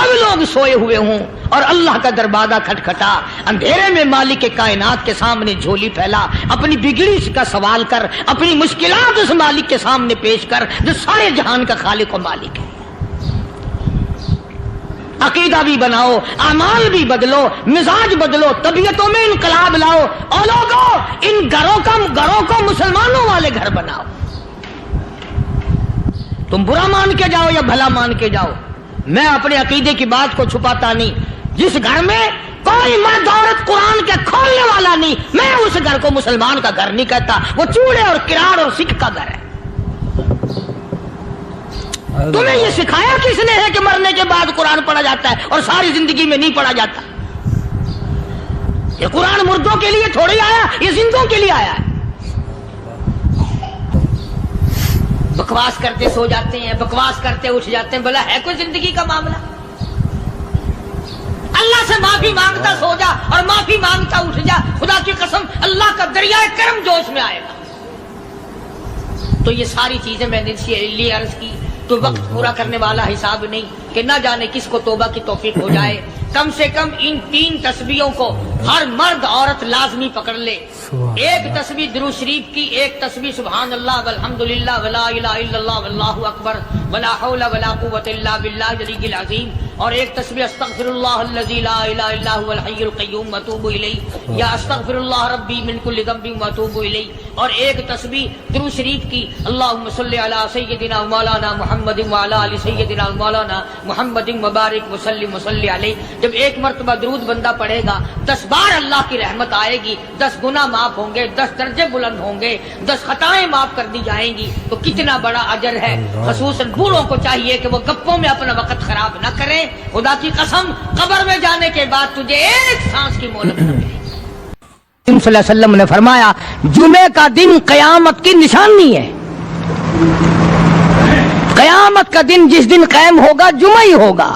سب لوگ سوئے ہوئے ہوں اور اللہ کا دروازہ کھٹکھٹا، اندھیرے میں مالک کائنات کے سامنے جھولی پھیلا، اپنی بگڑی کا سوال کر، اپنی مشکلات اس مالک کے سامنے پیش کر جو سارے جہان کا خالق و مالک ہے۔ عقیدہ بھی بناؤ، اعمال بھی بدلو، مزاج بدلو، طبیعتوں میں انقلاب لاؤ، اور لوگوں ان گھروں کو مسلمانوں والے گھر بناؤ۔ تم برا مان کے جاؤ یا بھلا مان کے جاؤ، میں اپنے عقیدے کی بات کو چھپاتا نہیں۔ جس گھر میں کوئی مرد عورت قرآن کے کھولنے والا نہیں، میں اس گھر کو مسلمان کا گھر نہیں کہتا، وہ چوڑے اور کراڑ اور سکھ کا گھر ہے۔ تمہیں یہ سکھایا کس نے ہے کہ مرنے کے بعد قرآن پڑھا جاتا ہے اور ساری زندگی میں نہیں پڑھا جاتا؟ یہ قرآن مردوں کے لیے تھوڑی آیا، یہ زندوں کے لیے آیا ہے۔ بکواس کرتے سو جاتے ہیں، بکواس کرتے اٹھ جاتے ہیں، بھلا ہے کوئی زندگی کا معاملہ؟ اللہ سے معافی مانگتا سو جا اور معافی مانگتا اٹھ جا، خدا کی قسم اللہ کا دریائے کرم جوش میں آئے گا۔ تو یہ ساری چیزیں میں نے لیے عرض کی، تو وقت پورا کرنے والا حساب نہیں کہ نہ جانے کس کو توبہ کی توفیق ہو جائے۔ کم سے کم ان 3 تسبیحوں کو ہر مرد عورت لازمی پکڑ لے۔ ایک تسبیح درود شریف کی، ایک تسبیح سبحان اللہ والحمدللہ ولا الہ الا اللہ واللہ اکبر ولا حول ولا قوت الا باللہ العلی العظیم، اور ایک تسبیح استغفر اللہ الذی لا الہ الا هو الحی القیوم واتوب الیہ، یا استغفر اللہ ربی من کل ذنب واتوب الیہ، اور ایک تسبیح درود شریف کی اللہم صلی علی سیدنا مولانا محمد وعلی آل سیدنا مولانا محمد مبارک وسلم وصلی علیہ۔ جب ایک مرتبہ درود بندہ پڑھے گا 10 بار اللہ کی رحمت آئے گی، 10 گناہ معاف ہوں گے، 10 درجے بلند ہوں گے، 10 خطائیں معاف کر دی جائیں گی۔ تو کتنا بڑا اجر ہے۔ خصوصاً بوڑھوں کو چاہیے کہ وہ گپوں میں اپنا وقت خراب نہ کریں۔ خدا کی قسم قبر میں جانے کے بعد تجھے ایک سانس کی مہلت نہ ملے گی۔ صلی اللہ علیہ وسلم نے فرمایا جمعے کا دن قیامت کی نشانی ہے۔ قیامت کا دن جس دن قائم ہوگا جمعہ ہی ہوگا۔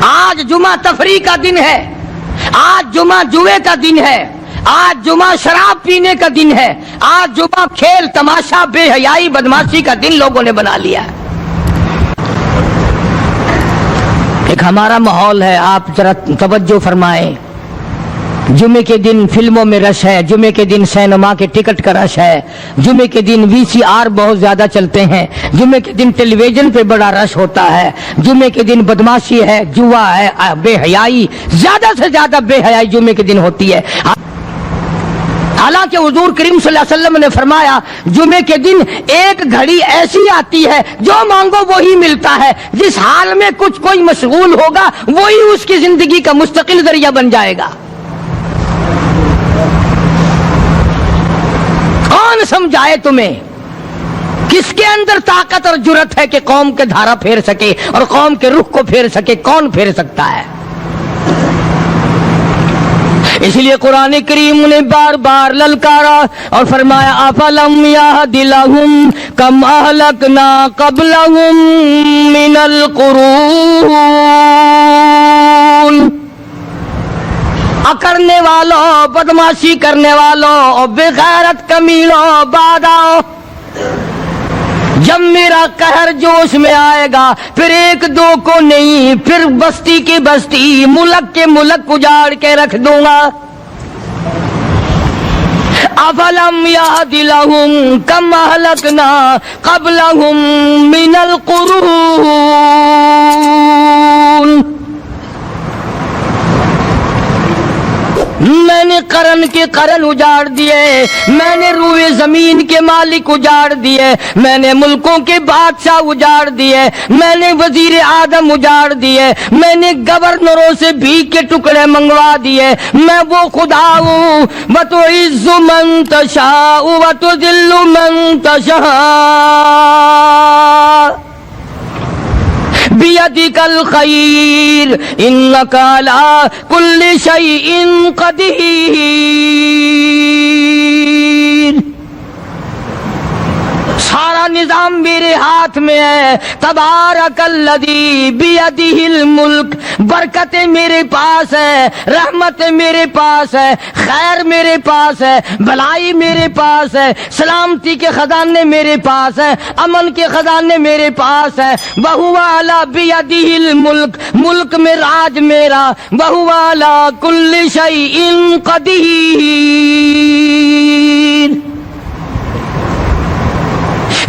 آج جمعہ تفریح کا دن ہے، آج جمعہ جوئے کا دن ہے، آج جمعہ شراب پینے کا دن ہے، آج جمعہ کھیل تماشا بے حیائی بدماشی کا دن لوگوں نے بنا لیا ہے۔ ایک ہمارا ماحول ہے، آپ ذرا توجہ فرمائیں۔ جمعے کے دن فلموں میں رش ہے، جمعے کے دن سینما کے ٹکٹ کا رش ہے، جمعے کے دن VCR بہت زیادہ چلتے ہیں، جمعے کے دن ٹیلی ویژن پہ بڑا رش ہوتا ہے، جمعے کے دن بدماشی ہے، جوا ہے، بے حیائی، زیادہ سے زیادہ بے حیائی جمعے کے دن ہوتی ہے۔ حالانکہ حضور کریم صلی اللہ علیہ وسلم نے فرمایا جمعے کے دن ایک گھڑی ایسی آتی ہے جو مانگو وہی ملتا ہے، جس حال میں کوئی مشغول ہوگا وہی اس کی زندگی کا مستقل ذریعہ بن جائے گا۔ کون سمجھائے تمہیں؟ کس کے اندر طاقت اور جرت ہے کہ قوم کے دھارا پھیر سکے اور قوم کے رخ کو پھیر سکے؟ کون پھیر سکتا ہے؟ اس لیے قرآن کریم نے بار بار للکارا اور فرمایا افلم یہد لہم کم اہلکنا قبلہم من القرون، اکڑنے والوں، بدماشی کرنے والوں اور بے غیرت کمینوں، بعد آؤ، جب میرا قہر جوش میں آئے گا پھر ایک دو کو نہیں، پھر بستی کی بستی، ملک کے ملک اجاڑ کے رکھ دوں گا۔ افلم یہد لہم کم اہلکنا قبلہم من القرون، میں نے قرن کے قرن اجاڑ دیے، میں نے روئے زمین کے مالک اجاڑ دیے، میں نے ملکوں کے بادشاہ اجاڑ دیے، میں نے وزیر اعظم اجاڑ دیے، میں نے گورنروں سے بھیک کے ٹکڑے منگوا دیے۔ میں وہ خدا ہوں وَتُعِزُّ مَن تَشَاءُ وَتُذِلُّ مَن تَشَاءُ بِيَدِكَ الْخَيْرُ إِنَّكَ عَلَى كُلِّ شَيْءٍ قَدِيرٌ۔ سارا سارا نظام میرے ہاتھ میں ہے. تبارک الذی بیدہ الملک. برکتیں میرے پاس ہے, رحمتیں میرے پاس ہے, خیر میرے پاس ہے, بھلائی میرے پاس ہے, سلامتی کے خزانے میرے پاس ہے, امن کے خزانے میرے پاس ہے. وَهُوَ عَلَى بِيَدِهِ الْمُلْكُ. ملک میں راج میرا. وَهُوَ عَلَى كُلِّ شَيْءٍ قَدِيرٌ.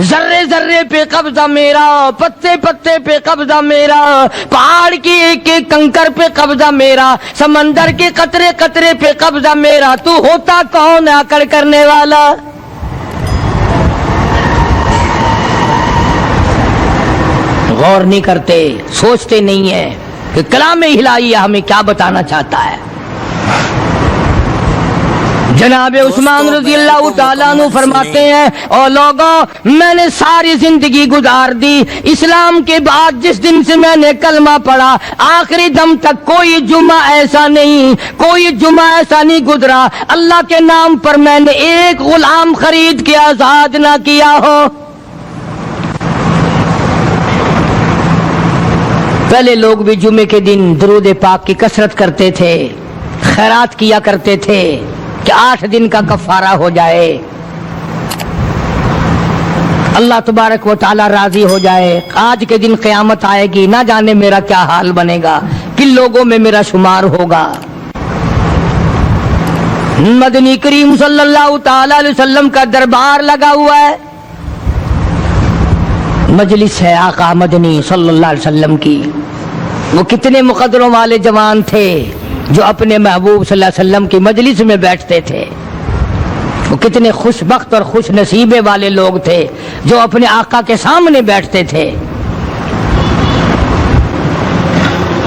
ذرے ذرے پہ قبضہ میرا, پتے پتے پہ قبضہ میرا, پہاڑ کی ایک ایک کنکر پہ قبضہ میرا, سمندر کے قطرے قطرے پہ قبضہ میرا. تو ہوتا کون ہے اکڑ کرنے والا؟ غور نہیں کرتے, سوچتے نہیں ہیں کہ کلام الہی ہمیں کیا بتانا چاہتا ہے. جناب عثمان رضی اللہ تعالیٰ عنہ فرماتے ہیں, اور لوگوں میں نے ساری زندگی گزار دی, اسلام کے بعد جس دن سے میں نے کلمہ پڑھا آخری دم تک کوئی جمعہ ایسا نہیں گزرا اللہ کے نام پر میں نے ایک غلام خرید کے آزاد نہ کیا ہو. پہلے لوگ بھی جمعے کے دن درود پاک کی کثرت کرتے تھے, خیرات کیا کرتے تھے کہ 8 دن کا کفارہ ہو جائے, اللہ تبارک و تعالی راضی ہو جائے. آج کے دن قیامت آئے گی, نہ جانے میرا کیا حال بنے گا, کن لوگوں میں میرا شمار ہوگا. مدنی کریم صلی اللہ تعالی علیہ وسلم کا دربار لگا ہوا ہے, مجلس ہے آقا مدنی صلی اللہ علیہ وسلم کی. وہ کتنے مقدروں والے جوان تھے جو اپنے محبوب صلی اللہ علیہ وسلم کی مجلس میں بیٹھتے تھے. وہ کتنے خوش بخت اور خوش نصیبے والے لوگ تھے جو اپنے آقا کے سامنے بیٹھتے تھے.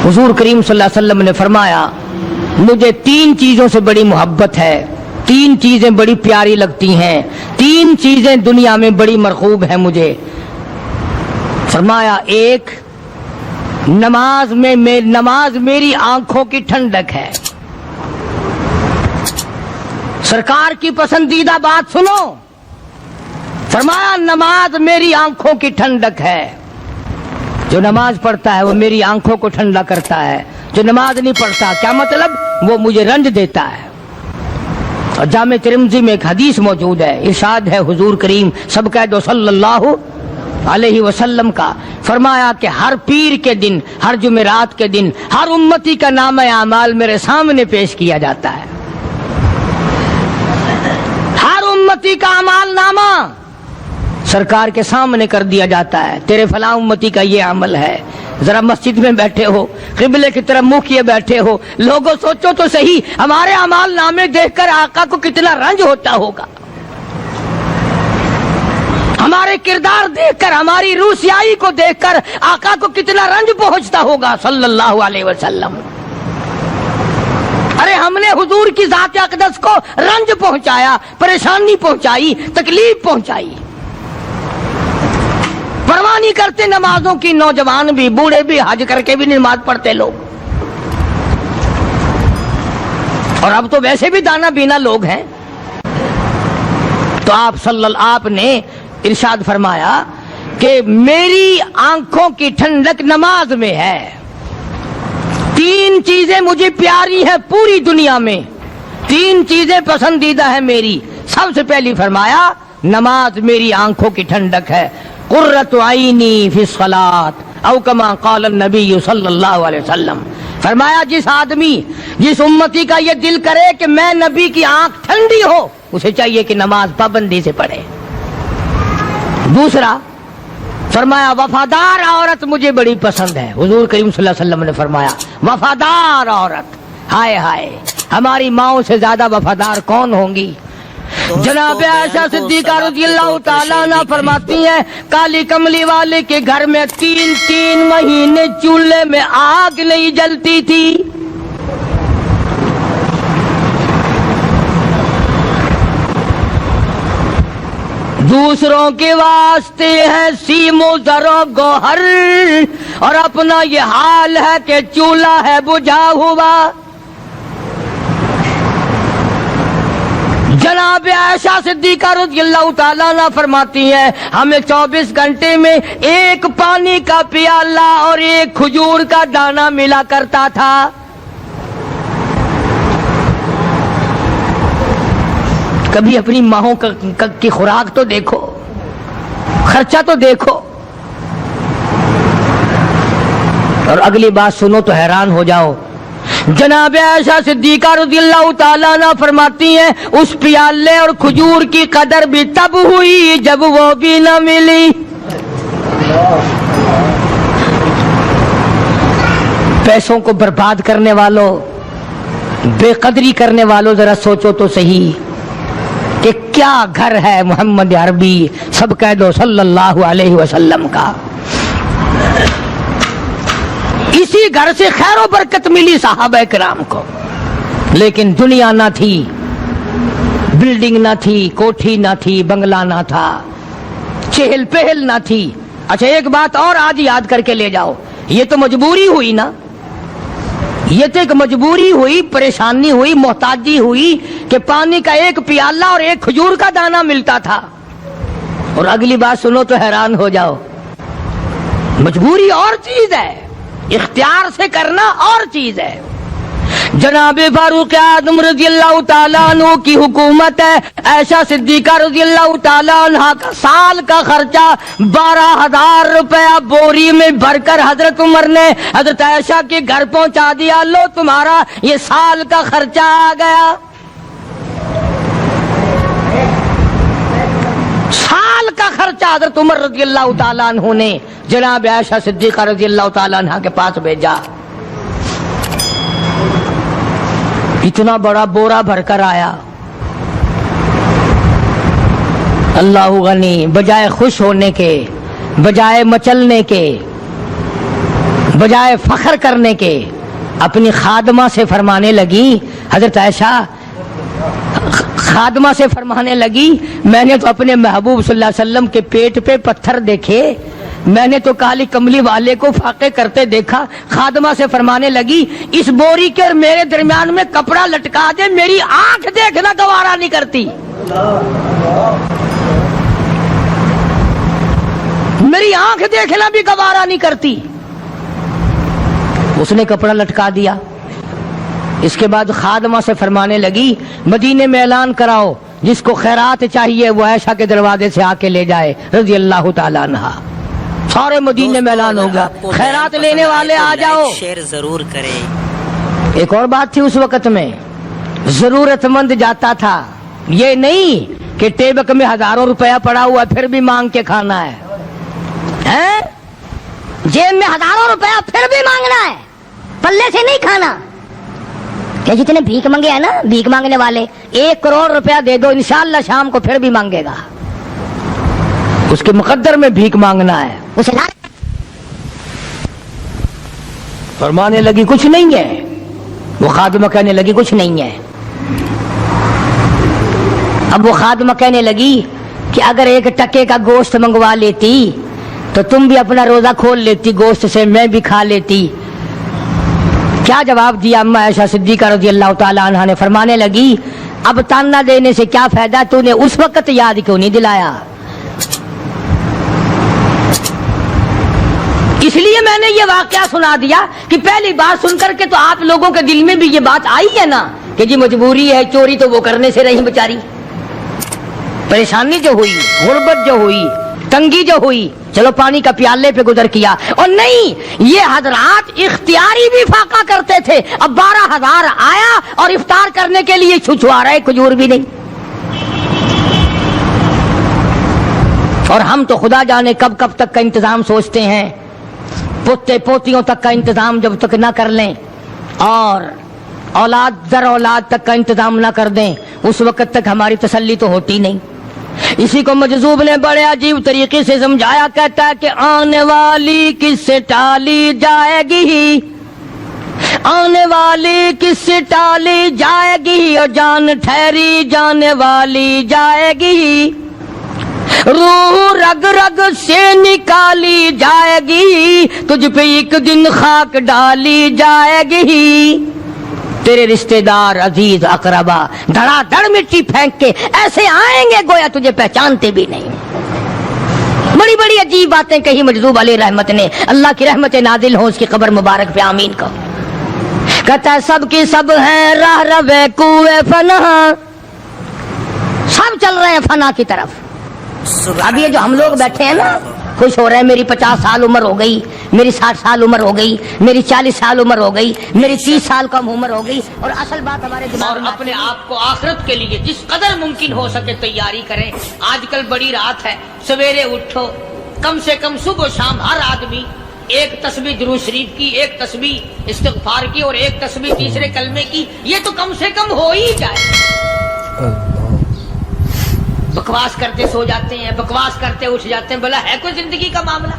حضور کریم صلی اللہ علیہ وسلم نے فرمایا, مجھے 3 چیزوں سے بڑی محبت ہے, 3 چیزیں بڑی پیاری لگتی ہیں, 3 چیزیں دنیا میں بڑی مرغوب ہیں مجھے. فرمایا, ایک نماز میری آنکھوں کی ٹھنڈک ہے. سرکار کی پسندیدہ بات سنو, فرمایا نماز میری آنکھوں کی ٹھنڈک ہے. جو نماز پڑھتا ہے وہ میری آنکھوں کو ٹھنڈا کرتا ہے, جو نماز نہیں پڑھتا کیا مطلب, وہ مجھے رنج دیتا ہے. اور جامع ترمذی میں ایک حدیث موجود ہے, ارشاد ہے حضور کریم سب کہہ دو صلی اللہ علیہ وسلم کا, فرمایا کہ ہر پیر کے دن, ہر جمعرات کے دن ہر امتی کا نامہ اعمال میرے سامنے پیش کیا جاتا ہے. ہر امتی کا اعمال نامہ سرکار کے سامنے کر دیا جاتا ہے. تیرے فلاں امتی کا یہ عمل ہے, ذرا مسجد میں بیٹھے ہو, قبلے کی طرف منہ کیے بیٹھے ہو, لوگوں سوچو تو صحیح ہمارے اعمال نامے دیکھ کر آقا کو کتنا رنج ہوتا ہوگا, ہمارے کردار دیکھ کر, ہماری روح سیاہی کو دیکھ کر آقا کو کتنا رنج پہنچتا ہوگا صلی اللہ علیہ وسلم. ارے ہم نے حضور کی ذات اقدس کو رنج پہنچایا, پریشانی پہنچائی, تکلیف پہنچائی. پرواہ نہیں کرتے نمازوں کی, نوجوان بھی بوڑھے بھی حج کر کے بھی نماز پڑھتے لوگ, اور اب تو ویسے بھی دانا بینا لوگ ہیں. تو آپ نے ارشاد فرمایا کہ میری آنکھوں کی ٹھنڈک نماز میں ہے. 3 چیزیں مجھے پیاری ہیں پوری دنیا میں, 3 چیزیں پسندیدہ ہیں میری. سب سے پہلی فرمایا نماز میری آنکھوں کی ٹھنڈک ہے. قرۃ عینی فی الصلاۃ او کما قال النبی صلی اللہ علیہ وسلم. فرمایا جس امتی کا یہ دل کرے کہ میں نبی کی آنکھ ٹھنڈی ہو, اسے چاہیے کہ نماز پابندی سے پڑھے. دوسرا فرمایا وفادار عورت مجھے بڑی پسند ہے. حضور کریم صلی اللہ علیہ وسلم نے فرمایا وفادار عورت, ہائے ہائے ہماری ماؤں سے زیادہ وفادار کون ہوں گی. جناب عائشہ صدیقہ رضی اللہ تعالیٰ عنہ فرماتی ہیں کالی کملی والے کے گھر میں 3 مہینے چولہے میں آگ نہیں جلتی تھی. دوسروں کے واسطے ہے سیم و زر و گوہر, اور اپنا یہ حال ہے کہ چولہا ہے بجھا ہوا. جناب عائشہ صدیقہ رضی اللہ تعالیٰ عنہ فرماتی ہیں ہمیں 24 گھنٹے میں ایک پانی کا پیالہ اور ایک کھجور کا دانہ ملا کرتا تھا. کبھی اپنی ماہوں کی خوراک تو دیکھو, خرچہ تو دیکھو. اور اگلی بات سنو تو حیران ہو جاؤ. جناب عائشہ صدیقہ رضی اللہ تعالیٰ عنہ فرماتی ہیں اس پیالے اور کھجور کی قدر بھی تب ہوئی جب وہ بھی نہ ملی. پیسوں کو برباد کرنے والوں, بے قدری کرنے والوں, ذرا سوچو تو صحیح کہ کیا گھر ہے محمد عربی سب کہہ دو صلی اللہ علیہ وسلم کا. اسی گھر سے خیر و برکت ملی صحابہ کرام کو, لیکن دنیا نہ تھی, بلڈنگ نہ تھی, کوٹھی نہ تھی, بنگلہ نہ تھا, چہل پہل نہ تھی. اچھا ایک بات اور آج یاد کر کے لے جاؤ, یہ تو مجبوری ہوئی نا, یہ تو ایک مجبوری ہوئی, پریشانی ہوئی, محتاجی ہوئی کہ پانی کا ایک پیالہ اور ایک کھجور کا دانہ ملتا تھا. اور اگلی بات سنو تو حیران ہو جاؤ, مجبوری اور چیز ہے, اختیار سے کرنا اور چیز ہے. جناب فاروق اعظم رضی اللہ تعالیٰ عنہ کی حکومت ہے. عائشہ صدیقہ رضی اللہ تعالیٰ عنہ کا سال کا خرچہ 12,000 روپیہ بوری میں بھر کر حضرت عمر نے حضرت عائشہ کے گھر پہنچا دیا. لو تمہارا یہ سال کا خرچہ آ گیا. سال کا خرچہ حضرت عمر رضی اللہ تعالیٰ عنہ نے جناب عائشہ صدیقہ رضی اللہ تعالیٰ عنہ کے پاس بھیجا. اتنا بڑا بورا بھر کر آیا. اللہ غنی, بجائے خوش ہونے کے, بجائے مچلنے کے, بجائے فخر کرنے کے, اپنی خادمہ سے فرمانے لگی, حضرت عائشہ خادمہ سے فرمانے لگی میں نے تو اپنے محبوب صلی اللہ علیہ وسلم کے پیٹ پہ پتھر دیکھے, میں نے تو کالی کملی والے کو فاقے کرتے دیکھا. خادمہ سے فرمانے لگی اس بوری کے اور میرے درمیان میں کپڑا لٹکا دے, میری آنکھ دیکھنا گوارا نہیں کرتی, میری آنکھ دیکھنا بھی گوارا نہیں کرتی. اس نے کپڑا لٹکا دیا. اس کے بعد خادمہ سے فرمانے لگی مدینے میں اعلان کراؤ جس کو خیرات چاہیے وہ عائشہ کے دروازے سے آ کے لے جائے رضی اللہ تعالیٰ عنہ. سارے مدینے میں اعلان ہوگا خیرات لینے والے آ جاؤ. شیئر ضرور کریں. ایک اور بات تھی اس وقت میں, ضرورت مند جاتا تھا, یہ نہیں کہ ٹیبک میں ہزاروں روپیہ پڑا ہوا پھر بھی مانگ کے کھانا ہے, جیب میں ہزاروں روپیہ پھر بھی مانگنا ہے, پلے سے نہیں کھانا. کہ جتنے بھیک مانگے ہیں نا بھیک مانگنے والے, 1 کروڑ روپیہ دے دو انشاءاللہ شام کو پھر بھی مانگے گا. اس کے مقدر میں بھیک مانگنا ہے. اسے فرمانے لگی کچھ نہیں ہے. وہ خادمہ کہنے لگی کچھ نہیں ہے. اب وہ خادمہ کہنے لگی کہ اگر 1 ٹکے کا گوشت منگوا لیتی تو تم بھی اپنا روزہ کھول لیتی, گوشت سے میں بھی کھا لیتی. کیا جواب دیا اما عائشہ صدیقہ رضی اللہ تعالیٰ عنہ نے؟ فرمانے لگی اب تانا دینے سے کیا فائدہ, تو نے اس وقت یاد کیوں نہیں دلایا؟ اس لیے میں نے یہ واقعہ سنا دیا کہ پہلی بار سن کر کے تو آپ لوگوں کے دل میں بھی یہ بات آئی ہے نا کہ جی مجبوری ہے, چوری تو وہ کرنے سے رہی بیچاری. پریشانی جو ہوئی, غربت جو ہوئی, تنگی جو ہوئی, چلو پانی کا پیالے پہ گزر کیا. اور نہیں, یہ حضرات اختیاری بھی فاقہ کرتے تھے. اب 12,000 آیا اور افطار کرنے کے لیے چھچوا رہے, کھجور بھی نہیں. اور ہم تو خدا جانے کب کب تک کا انتظام سوچتے ہیں, پوتے پوتیوں تک کا انتظام جب تک نہ کر لیں اور اولاد در اولاد تک کا انتظام نہ کر دیں اس وقت تک ہماری تسلی تو ہوتی نہیں. اسی کو مجذوب نے بڑے عجیب طریقے سے سمجھایا, کہتا ہے کہ آنے والی کس سے ٹالی جائے گی, آنے والی کس سے ٹالی جائے گی, اور جان ٹھہری جانے والی جائے گی, روح رگ رگ سے نکالی جائے گی, تجھ پہ ایک دن خاک ڈالی جائے گی. تیرے رشتے دار عزیز اقربا دھڑا دھڑ مٹی پھینک کے ایسے آئیں گے گویا تجھے پہچانتے بھی نہیں۔ بڑی بڑی عجیب باتیں کہی مجذوب علیہ رحمت نے، اللہ کی رحمت نازل ہو اس کی قبر مبارک پہ آمین کہو۔ کہتا ہے سب کی سب ہیں راہ روے کوئے فنا، سب چل رہے ہیں فنا کی طرف۔ اب یہ جو ہم لوگ بیٹھے ہیں نا خوش ہو رہے ہیں، میری 50 سال عمر ہو گئی، میری 60 سال عمر ہو گئی، میری 40 سال عمر ہو گئی، میری 30 سال کم عمر ہو گئی، اور اصل بات ہمارے دماغ میں اپنے آپ کو آخرت کے لیے جس قدر ممکن ہو سکے تیاری کریں۔ آج کل بڑی رات ہے، سویرے اٹھو، کم سے کم صبح و شام ہر آدمی ایک تسبیح درود شریف کی، ایک تسبیح استغفار کی، اور ایک تسبیح تیسرے کلمے کی، یہ تو کم سے کم ہو ہی جائے۔ بکواس کرتے سو جاتے ہیں، بکواس کرتے اٹھ جاتے ہیں، بلا ہے کوئی زندگی کا معاملہ؟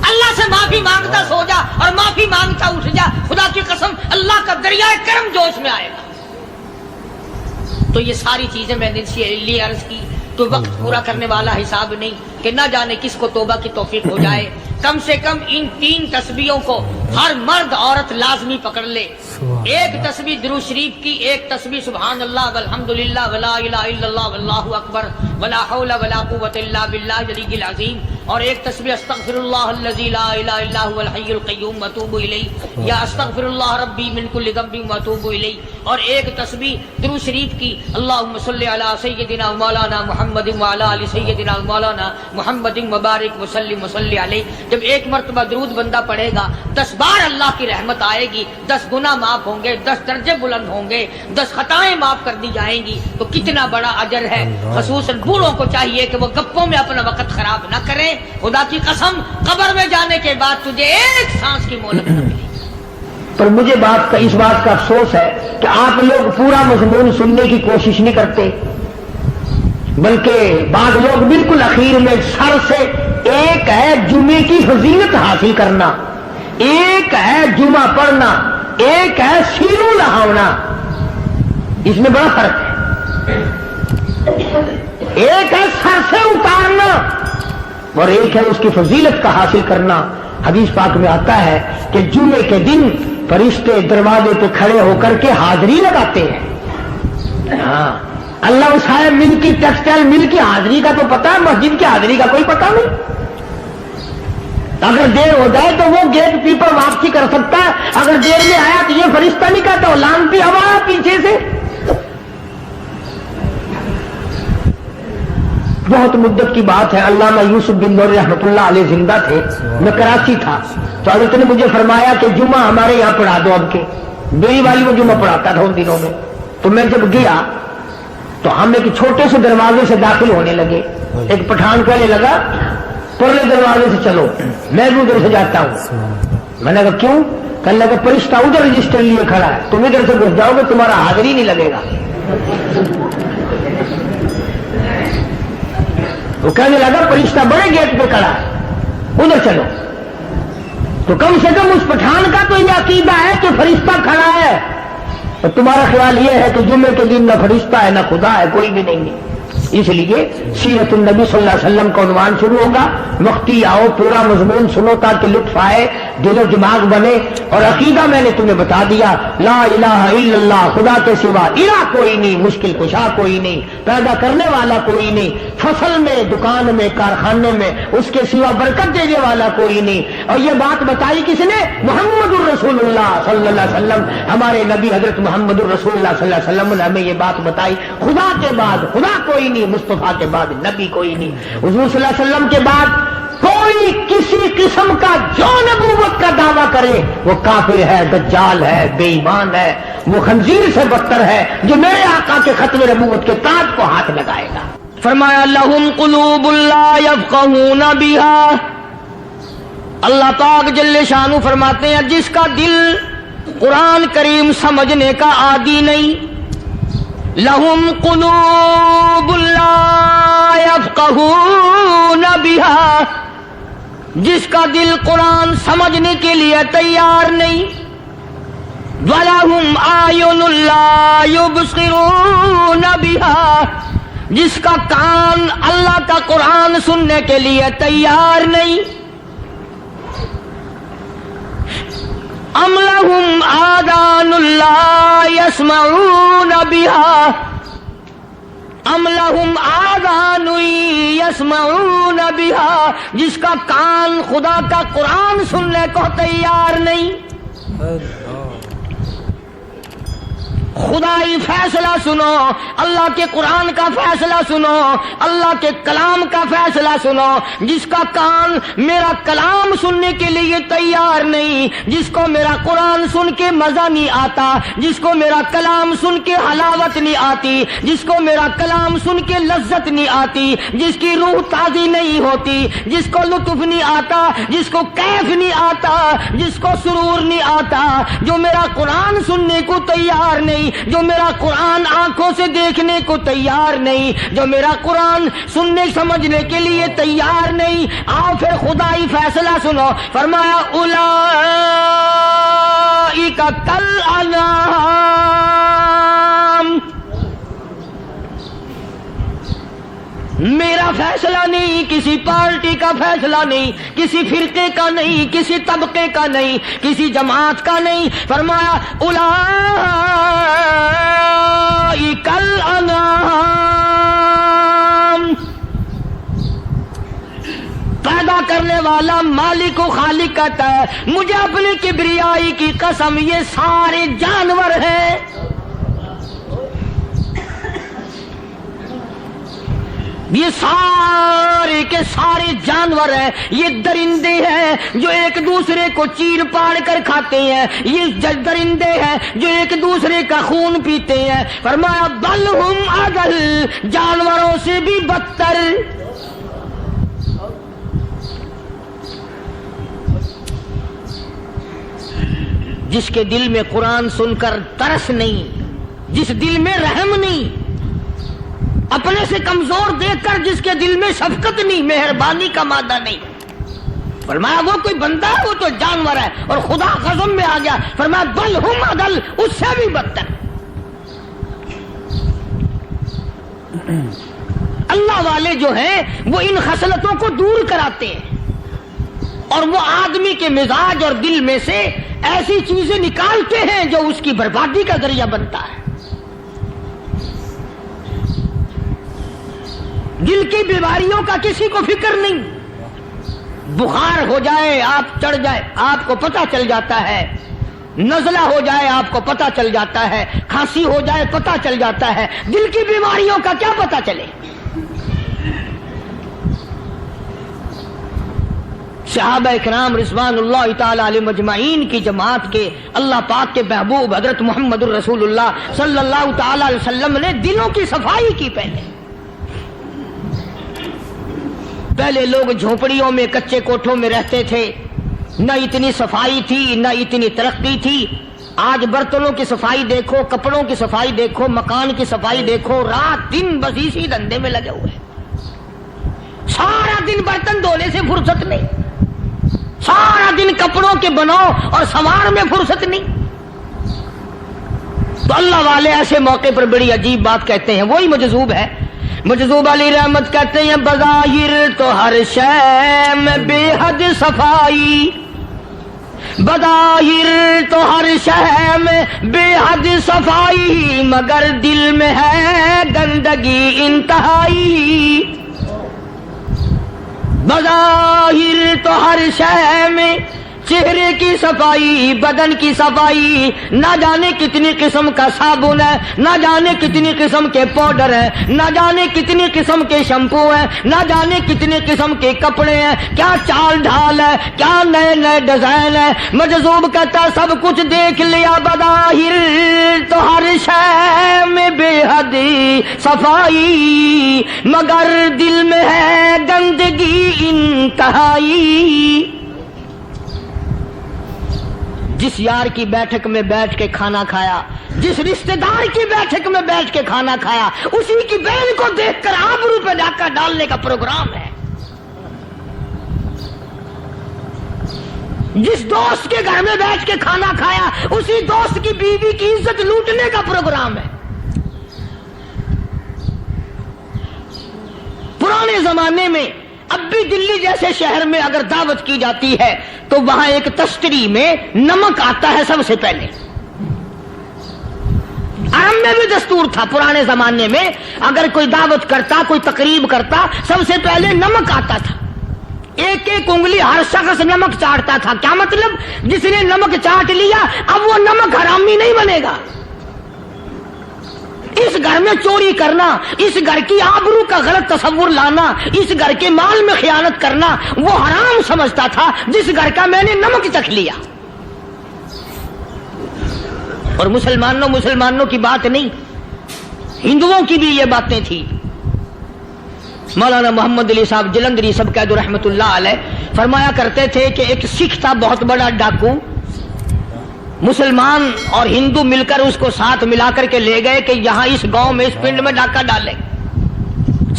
اللہ سے معافی مانگتا سو جا اور معافی مانگتا اٹھ جا، خدا کی قسم اللہ کا دریائے کرم جوش میں آئے گا۔ تو یہ ساری چیزیں میں نے لیے عرض کی، تو وقت پورا کرنے والا حساب نہیں کہ نہ جانے کس کو توبہ کی توفیق ہو جائے۔ کم سے کم ان 3 تسبیحوں کو ہر مرد عورت لازمی پکڑ لے۔ ایک تسبیح درود شریف کی، ایک تسبیح سبحان اللہ والحمدللہ ولا الہ الا اللہ واللہ اکبر ولا حول ولا قوت الا باللہ العلی العظیم، اور ایک تسبیح استغفر اللہ الذی لا الہ الا هو الحی القیوم واتوب الیہ، یا استغفر اللہ ربی من کل ذنب واتوب الیہ، اور ایک تسبیح درود شریف کی اللہم صلی علی سیدنا مولانا محمد وعلی آل سیدنا مولانا محمد مبارک وسلم وصلی علیہ۔ جب ایک مرتبہ درود بندہ پڑھے گا 10 بار اللہ کی رحمت آئے گی، 10 گناہ معاف ہوں گے، 10 درجے بلند ہوں گے، 10 خطائیں معاف کر دی جائیں گی۔ تو کتنا بڑا اجر ہے۔ خصوصاً بوڑھوں کو چاہیے کہ وہ گپوں میں اپنا وقت خراب نہ کریں۔ خدا کی قسم قبر میں جانے کے بعد تجھے ایک سانس کی مہلت نہ ملے گی۔ پر مجھے اس بات کا افسوس ہے کہ آپ لوگ پورا مضمون سننے کی کوشش نہیں کرتے، بلکہ بعض لوگ بالکل اخیر میں سر سے، ایک ہے جمعے کی فضیلت حاصل کرنا، ایک ہے جمعہ پڑھنا، ایک ہے سینوں لہاونا، اس میں بڑا فرق ہے۔ ایک ہے سر سے اتارنا اور ایک ہے اس کی فضیلت کا حاصل کرنا۔ حدیث پاک میں آتا ہے کہ جمعے کے دن فرشتے دروازے پہ کھڑے ہو کر کے حاضری لگاتے ہیں۔ ہاں، اللہ صاحب مل کی ٹیکسٹائل مل کی حاضری کا تو پتا ہے، مسجد کی حاضری کا کوئی پتا نہیں۔ اگر دیر ہو جائے تو وہ گیٹ کیپر واپسی کر سکتا ہے، اگر دیر میں آیا تو یہ فرشتہ نہیں کہتا، وہ لانتی ہوا پیچھے سے۔ بہت مدت کی بات ہے، علامہ یوسف بن نور رحمۃ اللہ علیہ زندہ تھے، میں کراچی تھا، تو حضرت نے مجھے فرمایا کہ جمعہ ہمارے یہاں پڑھا دو اب کے۔ میری والی وہ جمعہ پڑھاتا تھا ان دنوں میں، تو میں جب گیا تو ہم ایک چھوٹے سے دروازے سے داخل ہونے لگے۔ ایک پٹھان کہنے لگا پرلے دروازے سے چلو، میں بھی ادھر سے جاتا ہوں۔ میں نے کہا کیوں؟ کہنے لگا فرشتہ ادھر رجسٹر لیے کھڑا ہے، تم ادھر سے گھس جاؤ گے تمہارا حاضری نہیں لگے گا۔ وہ کہنے لگا فرشتہ بڑے گیٹ پہ کھڑا ہے، ادھر چلو۔ تو کم سے کم اس پٹھان کا تو یہ عقیدہ ہے کہ فرشتہ کھڑا ہے، اور تمہارا خیال یہ ہے کہ جمعے کے دن نہ فرشتہ ہے نہ خدا ہے، کوئی بھی نہیں ہے۔ اس لیے سیرت النبی صلی اللہ علیہ وسلم کا عنوان شروع ہوگا، وقتی آؤ پورا مضمون سنو تاکہ لطف آئے، دل و دماغ بنے۔ اور عقیدہ میں نے تمہیں بتا دیا، لا الہ الا اللہ، خدا کے سوا الہ کوئی نہیں، مشکل کشا کوئی نہیں، پیدا کرنے والا کوئی نہیں، فصل میں، دکان میں، کارخانے میں اس کے سوا برکت دینے والا کوئی نہیں۔ اور یہ بات بتائی کس نے؟ محمد الرسول اللہ صلی اللہ علیہ وسلم، ہمارے نبی حضرت محمد الرسول اللہ صلی اللہ علیہ وسلم نے ہمیں یہ بات بتائی۔ خدا کے بعد خدا کوئی نہیں، مصطفیٰ کے بعد نبی کوئی نہیں، حضور صلی اللہ علیہ وسلم کے بعد کوئی کسی قسم کا جو نبوت کا دعویٰ کرے وہ کافر ہے، دجال ہے، بے ایمان ہے، وہ خنزیر سے بدتر ہے جو میرے آقا کے ختم نبوت کے تاج کو ہاتھ لگائے گا۔ فرمایا لہم قلوب لا یفقہون بہا، اللہ پاک جل شانہ فرماتے ہیں جس کا دل قرآن کریم سمجھنے کا عادی نہیں، لہم قلوب لا یفقہون بہا، جس کا دل قرآن سمجھنے کے لیے تیار نہیں، وَلَهُمْ أَعْيُنٌ لَا يُبْصِرُونَ بِهَا، جس کا کان اللہ کا قرآن سننے کے لیے تیار نہیں، ام لہم آذان لا یسمعون بہا ام لہم آذان یسمعون بہا، جس کا کان خدا کا قرآن سننے کو تیار نہیں. خدائی فیصلہ سنو، اللہ کے قرآن کا فیصلہ سنو، اللہ کے کلام کا فیصلہ سنو. جس کا کان میرا کلام سننے کے لیے تیار نہیں، جس کو میرا قرآن سن کے مزہ نہیں آتا، جس کو میرا کلام سن کے حلاوت نہیں آتی، جس کو میرا کلام سن کے لذت نہیں آتی، جس کی روح تازی نہیں ہوتی، جس کو لطف نہیں آتا، جس کو کیف نہیں آتا، جس کو سرور نہیں آتا، جو میرا قرآن سننے کو تیار نہیں، جو میرا قرآن آنکھوں سے دیکھنے کو تیار نہیں، جو میرا قرآن سننے سمجھنے کے لیے تیار نہیں. آؤ پھر خدائی فیصلہ سنو. فرمایا اولئک کالانعام. میرا فیصلہ نہیں، کسی پارٹی کا فیصلہ نہیں، کسی فرقے کا نہیں، کسی طبقے کا نہیں، کسی جماعت کا نہیں. فرمایا اولئک الانعام. پیدا کرنے والا مالک و خالق کہتا ہے مجھے اپنی کبریائی کی قسم یہ سارے جانور ہیں. یہ سارے کے سارے جانور ہیں، یہ درندے ہیں جو ایک دوسرے کو چیر پاڑ کر کھاتے ہیں، یہ درندے ہیں جو ایک دوسرے کا خون پیتے ہیں. فرمایا بل ہم اضل، جانوروں سے بھی بدتر. جس کے دل میں قرآن سن کر ترس نہیں، جس دل میں رحم نہیں، اپنے سے کمزور دیکھ کر جس کے دل میں شفقت نہیں، مہربانی کا مادہ نہیں، فرمایا وہ کوئی بندہ ہے، وہ تو جانور ہے. اور خدا غضب میں آ گیا، فرمایا بل ہم اضل، اس سے بھی بدتر. اللہ والے جو ہیں وہ ان خصلتوں کو دور کراتے ہیں اور وہ آدمی کے مزاج اور دل میں سے ایسی چیزیں نکالتے ہیں جو اس کی بربادی کا ذریعہ بنتا ہے. دل کی بیماریوں کا کسی کو فکر نہیں. بخار ہو جائے، آپ چڑھ جائے، آپ کو پتہ چل جاتا ہے. نزلہ ہو جائے، آپ کو پتہ چل جاتا ہے. کھانسی ہو جائے، پتہ چل جاتا ہے. دل کی بیماریوں کا کیا پتہ چلے؟ صحابہ اکرام رضوان اللہ تعالی علیہم اجمعین کی جماعت کے اللہ پاک کے محبوب حضرت محمد الرسول اللہ صلی اللہ تعالی علیہ وسلم نے دلوں کی صفائی کی. پہلے لوگ جھونپڑیوں میں کچے کوٹھوں میں رہتے تھے، نہ اتنی صفائی تھی، نہ اتنی ترقی تھی. آج برتنوں کی صفائی دیکھو، کپڑوں کی صفائی دیکھو، مکان کی صفائی دیکھو، رات دن بس اسی دھندے میں لگے ہوئے. سارا دن برتن دھونے سے فرصت نہیں، سارا دن کپڑوں کے بناؤ اور سنوار میں فرصت نہیں. تو اللہ والے ایسے موقع پر بڑی عجیب بات کہتے ہیں. وہی مجذوب ہے، مجذوب علی رحمت کہتے ہیں بظاہر تو ہر شے میں بے حد صفائی، بظاہر تو ہر شے میں بے حد صفائی، مگر دل میں ہے گندگی انتہائی. بظاہر تو ہر شے میں چہرے کی صفائی، بدن کی صفائی، نہ جانے کتنی قسم کا صابن ہے، نہ جانے کتنی قسم کے پاؤڈر ہیں، نہ جانے کتنی قسم کے شیمپو ہیں، نہ جانے کتنی قسم کے کپڑے ہیں، کیا چال ڈھال ہے، کیا نئے نئے ڈیزائن ہے. مجذوب کہتا سب کچھ دیکھ لیا، بظاہر تو ہر شے میں بے حد صفائی، مگر دل میں ہے گندگی انتہائی. جس یار کی بیٹھک میں بیٹھ کے کھانا کھایا، جس رشتہ دار کی بیٹھک میں بیٹھ کے کھانا کھایا، اسی کی بہن کو دیکھ کر آبرو پہ ڈاکہ ڈالنے کا پروگرام ہے. جس دوست کے گھر میں بیٹھ کے کھانا کھایا، اسی دوست کی بیوی کی عزت لوٹنے کا پروگرام ہے. پرانے زمانے میں اب بھی دلی جیسے شہر میں اگر دعوت کی جاتی ہے تو وہاں ایک تشتری میں نمک آتا ہے سب سے پہلے. عرب میں بھی دستور تھا پرانے زمانے میں، اگر کوئی دعوت کرتا، کوئی تقریب کرتا، سب سے پہلے نمک آتا تھا. ایک ایک انگلی ہر شخص نمک چاٹتا تھا. کیا مطلب؟ جس نے نمک چاٹ لیا اب وہ نمک حرامی نہیں بنے گا. اس گھر میں چوری کرنا، اس گھر کی آبرو کا غلط تصور لانا، اس گھر کے مال میں خیانت کرنا وہ حرام سمجھتا تھا جس گھر کا میں نے نمک چکھ لیا. اور مسلمانوں کی بات نہیں، ہندوؤں کی بھی یہ باتیں تھی. مولانا محمد علی صاحب جلندری سب قید رحمت اللہ علیہ فرمایا کرتے تھے کہ ایک سکھ تھا بہت بڑا ڈاکو، مسلمان اور ہندو مل کر اس کو ساتھ ملا کر کے لے گئے کہ یہاں اس گاؤں میں اس پنڈ میں ڈاکہ ڈالے.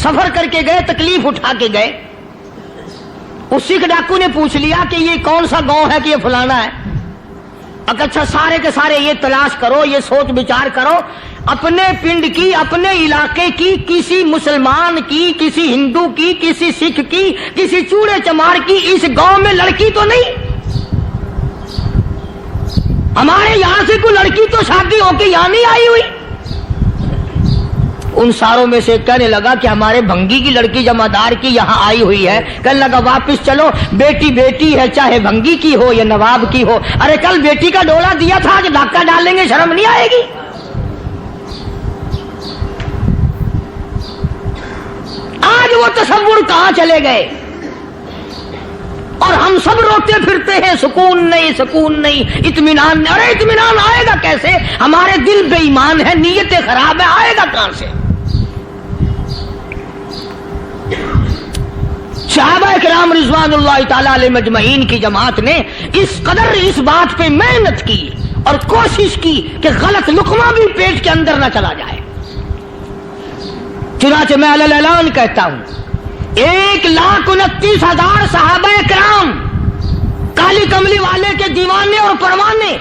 سفر کر کے گئے، تکلیف اٹھا کے گئے. اس سکھ ڈاکو نے پوچھ لیا کہ یہ کون سا گاؤں ہے کہ یہ فلانا ہے. اچھا سارے کے سارے یہ تلاش کرو، یہ سوچ بچار کرو، اپنے پنڈ کی، اپنے علاقے کی، کسی مسلمان کی، کسی ہندو کی، کسی سکھ کی، کسی چوڑے چمار کی اس گاؤں میں لڑکی تو نہیں؟ ہمارے یہاں سے کوئی لڑکی تو شادی ہو کے یہاں نہیں آئی ہوئی؟ ان ساروں میں سے کہنے لگا کہ ہمارے بھنگی کی لڑکی جمعدار کی یہاں آئی ہوئی ہے. کہنے لگا واپس چلو، بیٹی بیٹی ہے چاہے بھنگی کی ہو یا نواب کی ہو. ارے کل بیٹی کا ڈولا دیا تھا کہ ڈاکہ ڈالیں گے، شرم نہیں آئے گی؟ آج وہ تصور کہاں چلے گئے؟ اور ہم سب روتے پھرتے ہیں سکون نہیں، سکون نہیں، اطمینان نہیں. ارے اطمینان آئے گا کیسے؟ ہمارے دل بے ایمان ہے، نیتیں خراب ہے، آئے گا کہاں سے؟ صحابہ کرام رضوان اللہ تعالی علیہ مجمعین کی جماعت نے اس قدر اس بات پہ محنت کی اور کوشش کی کہ غلط لقمہ بھی پیٹ کے اندر نہ چلا جائے. چنانچہ میں علی اعلان کہتا ہوں 1,29,000 صحابہ کرام کالی کملی والے کے دیوانے اور پروانے،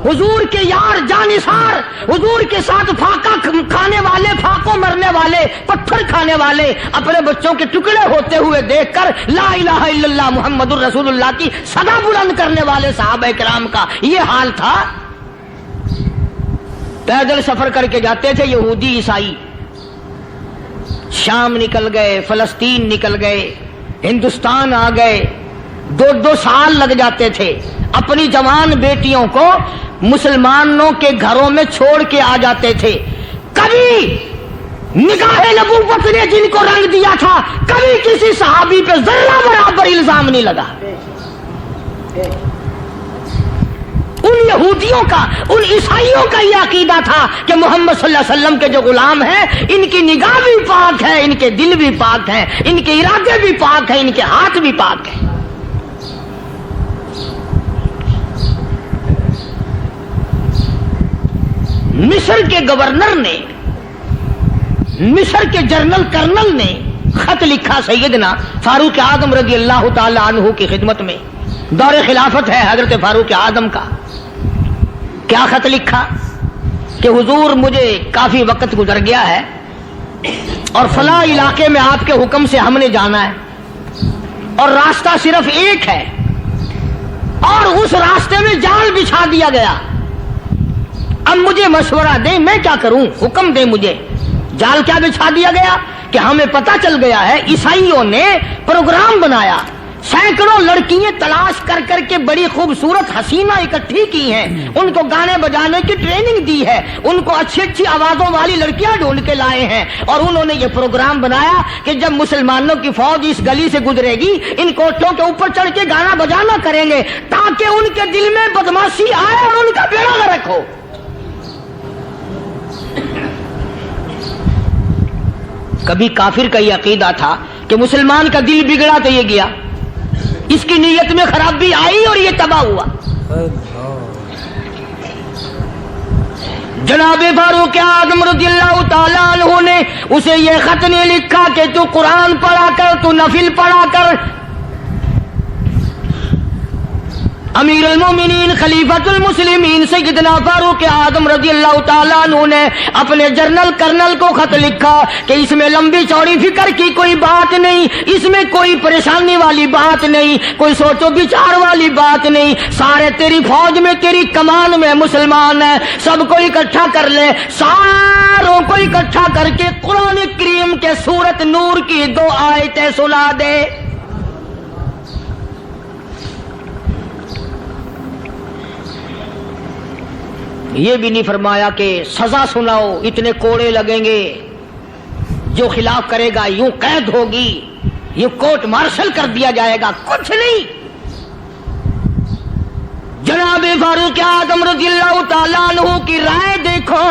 حضور کے یار جانثار، حضور کے ساتھ فاقہ کھانے والے، پھاقوں مرنے والے، پتھر کھانے والے، اپنے بچوں کے ٹکڑے ہوتے ہوئے دیکھ کر لا الہ الا اللہ محمد الرسول اللہ کی صدا بلند کرنے والے صحابہ کرام کا یہ حال تھا. پیدل سفر کر کے جاتے تھے یہودی عیسائی، شام نکل گئے، فلسطین نکل گئے، ہندوستان آ گئے، 2 سال لگ جاتے تھے. اپنی جوان بیٹیوں کو مسلمانوں کے گھروں میں چھوڑ کے آ جاتے تھے. کبھی نگاہ نبوت نے جن کو رنگ دیا تھا، کبھی کسی صحابی پہ ذرہ برابر الزام نہیں لگا. ان یہودیوں کا، ان عیسائیوں کا یہ عقیدہ تھا کہ محمد صلی اللہ علیہ وسلم کے جو غلام ہیں ان کی نگاہ بھی پاک ہے، ان کے دل بھی پاک ہیں، ان کے ارادے بھی پاک ہیں، ان کے ہاتھ بھی پاک ہیں. مصر کے گورنر نے، مصر کے جنرل کرنل نے خط لکھا سیدنا فاروق اعظم رضی اللہ تعالی عنہ کی خدمت میں. دور خلافت ہے حضرت فاروق اعظم کا. کیا خط لکھا کہ حضور مجھے کافی وقت گزر گیا ہے اور فلاں علاقے میں آپ کے حکم سے ہم نے جانا ہے اور راستہ صرف ایک ہے اور اس راستے میں جال بچھا دیا گیا. اب مجھے مشورہ دیں میں کیا کروں، حکم دیں مجھے. جال کیا بچھا دیا گیا کہ ہمیں پتہ چل گیا ہے عیسائیوں نے پروگرام بنایا، سینکڑوں لڑکیاں تلاش کر کر کے بڑی خوبصورت حسینہ اکٹھی کی ہیں، ان کو گانے بجانے کی ٹریننگ دی ہے، ان کو اچھی اچھی آوازوں والی لڑکیاں ڈھونڈ کے لائے ہیں اور انہوں نے یہ پروگرام بنایا کہ جب مسلمانوں کی فوج اس گلی سے گزرے گی ان کوٹھوں کے اوپر چڑھ کے گانا بجانا کریں گے تاکہ ان کے دل میں بدماشی آئے اور ان کا بیڑا غرق ہو. کبھی کافر کا یہ عقیدہ تھا کہ مسلمان کا دل بگڑا تو یہ گیا، اس کی نیت میں خرابی آئی اور یہ تباہ ہوا. جناب فاروق اعظم رضی اللہ تعالیٰ عنہ نے اسے یہ خط نہیں لکھا کہ تو قرآن پڑھا کر، تو نفل پڑھا کر. امیر المومنین خلیفۃ المسلمین سیدنا فاروق اعظم رضی اللہ تعالیٰ عنہ نے اپنے جنرل کرنل کو خط لکھا کہ اس میں لمبی چوڑی فکر کی کوئی بات نہیں، اس میں کوئی پریشانی والی بات نہیں، کوئی سوچو بچار والی بات نہیں، سارے تیری فوج میں تیری کمان میں مسلمان ہیں، سب کو اکٹھا کر لے، ساروں کو اکٹھا کر کے قرآن کریم کے سورت نور کی 2 آیتیں سنا دے۔ یہ بھی نہیں فرمایا کہ سزا سناؤ، اتنے کوڑے لگیں گے، جو خلاف کرے گا یوں قید ہوگی، یہ کورٹ مارشل کر دیا جائے گا، کچھ نہیں۔ جناب فاروق اعظم رضی اللہ تعالیٰ عنہ کی رائے دیکھو،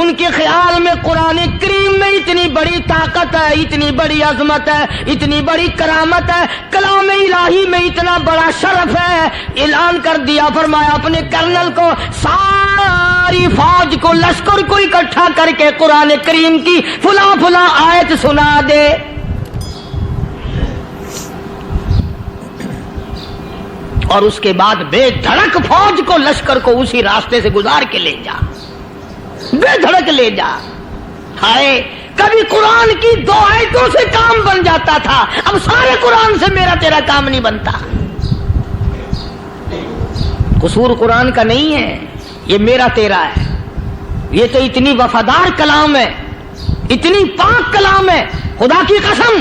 ان کے خیال میں قرآن کریم میں اتنی بڑی طاقت ہے، اتنی بڑی عظمت ہے، اتنی بڑی کرامت ہے، کلام الہی میں اتنا بڑا شرف ہے۔ اعلان کر دیا، فرمایا اپنے کرنل کو ساری فوج کو، لشکر کو اکٹھا کر کے قرآن کریم کی فلاں فلاں آیت سنا دے۔ اور اس کے بعد بے دھڑک فوج کو، لشکر کو اسی راستے سے گزار کے لے جا، بے دھڑک لے جا۔ ہائے، کبھی قرآن کی 2 آیتوں سے کام بن جاتا تھا، اب سارے قرآن سے میرا تیرا کام نہیں بنتا۔ قصور قرآن کا نہیں ہے، یہ میرا تیرا ہے۔ یہ تو اتنی وفادار کلام ہے، اتنی پاک کلام ہے، خدا کی قسم،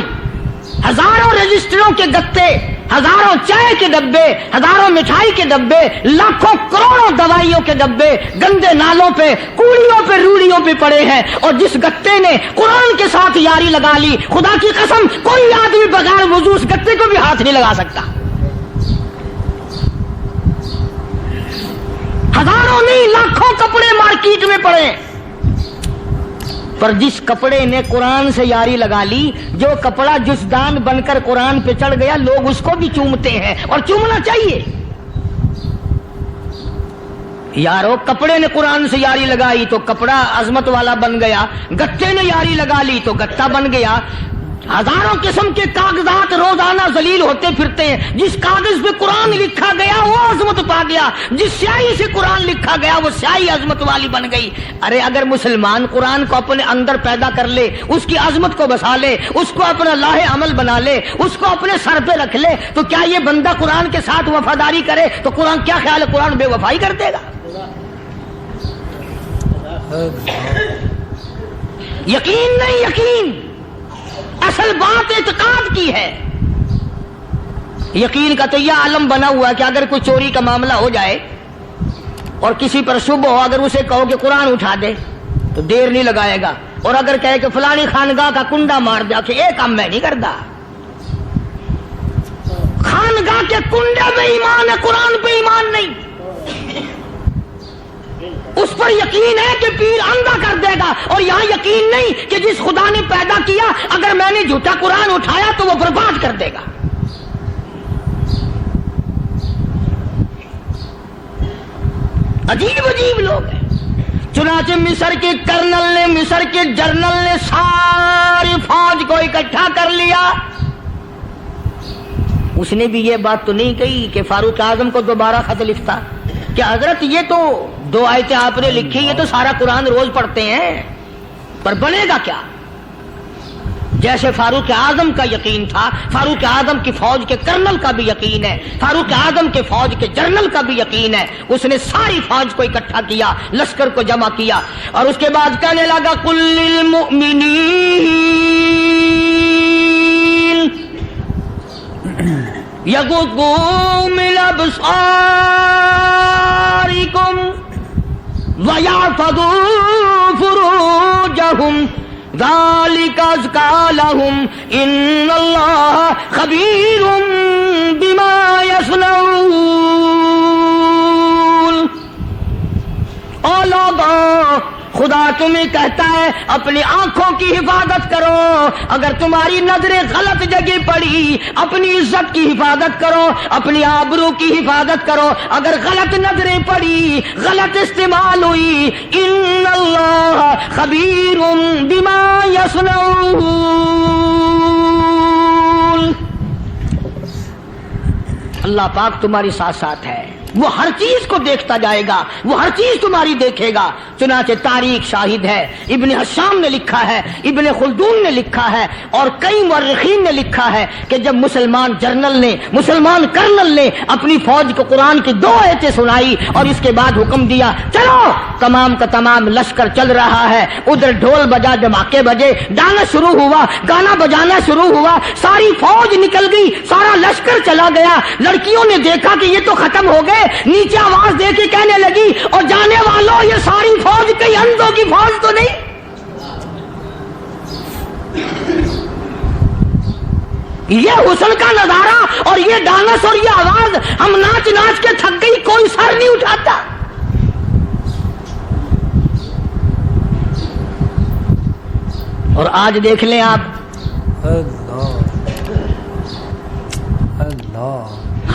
ہزاروں رجسٹروں کے گتے، ہزاروں چائے کے ڈبے، ہزاروں مٹھائی کے ڈبے، لاکھوں کروڑوں دوائیوں کے ڈبے گندے نالوں پہ، کوڑیوں پہ، روڑیوں پہ پڑے ہیں، اور جس گتے نے قرآن کے ساتھ یاری لگا لی، خدا کی قسم کوئی آدمی بغیر وضو اس گتے کو بھی ہاتھ نہیں لگا سکتا۔ ہزاروں نہیں، لاکھوں کپڑے مارکیٹ میں پڑے، پر جس کپڑے نے قرآن سے یاری لگا لی، جو کپڑا جسدان بن کر قرآن پہ چڑھ گیا، لوگ اس کو بھی چومتے ہیں، اور چومنا چاہیے۔ یارو، کپڑے نے قرآن سے یاری لگائی تو کپڑا عظمت والا بن گیا، گتے نے یاری لگا لی تو گتا بن گیا۔ ہزاروں قسم کے کاغذات روزانہ ذلیل ہوتے پھرتے ہیں، جس کاغذ پہ قرآن لکھا گیا وہ عظمت پا گیا، جس سیاہی سے قرآن لکھا گیا وہ سیاہی عظمت والی بن گئی۔ ارے اگر مسلمان قرآن کو اپنے اندر پیدا کر لے، اس کی عظمت کو بسا لے، اس کو اپنا لاہ عمل بنا لے، اس کو اپنے سر پہ رکھ لے، تو کیا یہ بندہ قرآن کے ساتھ وفاداری کرے تو قرآن کیا خیال ہے، قرآن بے وفائی کر دے گا؟ یقین نہیں، یقین اصل بات اعتقاد کی ہے۔ یقین کا تو یہ عالم بنا ہوا ہے کہ اگر کوئی چوری کا معاملہ ہو جائے اور کسی پر شبہ ہو، اگر اسے کہو کہ قرآن اٹھا دے تو دیر نہیں لگائے گا، اور اگر کہے کہ فلانی خانگاہ کا کنڈا مار دیا کہ یہ کام میں نہیں کرتا۔ خانگاہ کے کنڈے پہ ایمان ہے، قرآن پہ ایمان نہیں۔ اس پر یقین ہے کہ پیر اندھا کر دے گا، اور یہاں یقین نہیں کہ جس خدا نے پیدا کیا اگر میں نے جھوٹا قرآن اٹھایا تو وہ برباد کر دے گا۔ عجیب عجیب لوگ ہیں۔ چنانچہ مصر کے کرنل نے، مصر کے جنرل نے ساری فوج کو اکٹھا کر لیا۔ اس نے بھی یہ بات تو نہیں کہی کہ فاروق اعظم کو دوبارہ خط لکھتا کہ حضرت یہ تو 2 آیتیں آپ نے لکھی، یہ تو سارا قرآن روز پڑھتے ہیں، پر بنے گا کیا؟ جیسے فاروق اعظم کا یقین تھا، فاروق اعظم کی فوج کے کرنل کا بھی یقین ہے، فاروق اعظم کے فوج کے جنرل کا بھی یقین ہے۔ اس نے ساری فوج کو اکٹھا کیا، لشکر کو جمع کیا، اور اس کے بعد کہنے لگا قل للمؤمنین یغضوا من ابصارکم وَيَحْفَظُوا فُرُوجَهُمْ ذَلِكَ أَزْكَىٰ لَهُمْ إِنَّ اللَّهَ خَبِيرٌ بِمَا يَصْنَعُونَ۔ او لوگو، خدا تمہیں کہتا ہے اپنی آنکھوں کی حفاظت کرو، اگر تمہاری نظریں غلط جگہ پڑی اپنی عزت کی حفاظت کرو، اپنی آبرو کی حفاظت کرو، اگر غلط نظریں پڑی، غلط استعمال ہوئی، ان اللہ خبیر بما یصنعون۔ اللہ پاک تمہاری ساتھ ساتھ ہے، وہ ہر چیز کو دیکھتا جائے گا، وہ ہر چیز تمہاری دیکھے گا۔ چنانچہ تاریخ شاہد ہے، ابن حشام نے لکھا ہے، ابن خلدون نے لکھا ہے، اور کئی مورخین نے لکھا ہے کہ جب مسلمان کرنل نے اپنی فوج کو قرآن کی 2 آیتیں سنائی اور اس کے بعد حکم دیا چلو، تمام کا تمام لشکر چل رہا ہے، ادھر ڈھول بجا، دھماکے بجے، گانا شروع ہوا، گانا بجانا شروع ہوا، ساری فوج نکل گئی، سارا لشکر چلا گیا۔ لڑکیوں نے دیکھا کہ یہ تو ختم ہو گئے، نیچے آواز دے کے کہنے لگی اور جانے والوں یہ ساری فوج کئی اندھوں کی فوج تو نہیں؟ یہ حسن کا نظارہ اور یہ ڈانس اور یہ آواز، ہم ناچ ناچ کے تھک گئی، کوئی سر نہیں اٹھاتا۔ اور آج دیکھ لیں آپ،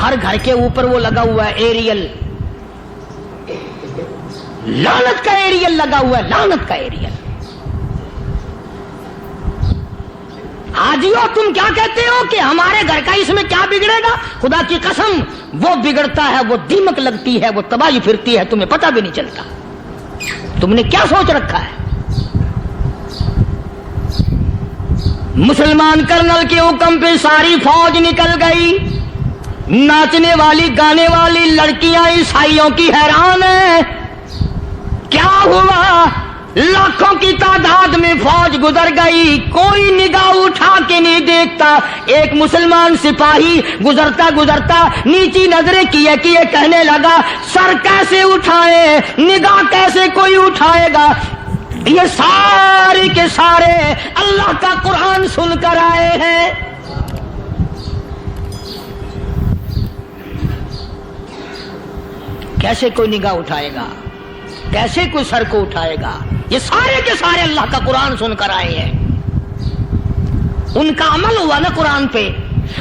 ہر گھر کے اوپر وہ لگا ہوا ہے ایریل، لعنت کا ایریل لگا ہوا ہے، لعنت کا ایریل۔ حاجیو تم کیا کہتے ہو کہ ہمارے گھر کا اس میں کیا بگڑے گا؟ خدا کی قسم وہ بگڑتا ہے، وہ دیمک لگتی ہے، وہ تباہی پھرتی ہے، تمہیں پتہ بھی نہیں چلتا۔ تم نے کیا سوچ رکھا ہے؟ مسلمان کرنل کے حکم پہ ساری فوج نکل گئی، ناچنے والی گانے والی لڑکیاں عیسائیوں کی حیران ہیں، کیا ہوا؟ لاکھوں کی تعداد میں فوج گزر گئی، کوئی نگاہ اٹھا کے نہیں دیکھتا۔ ایک مسلمان سپاہی گزرتا گزرتا نیچی نظریں کیے کہنے لگا سر کیسے اٹھائے، نگاہ کیسے کوئی اٹھائے گا؟ یہ سارے کے سارے اللہ کا قرآن سن کر آئے ہیں۔ کیسے کوئی نگاہ اٹھائے گا؟ کیسے کوئی سر کو اٹھائے گا؟ یہ سارے کے سارے اللہ کا قرآن سن کر آئے ہیں۔ ان کا عمل ہوا نا قرآن پہ،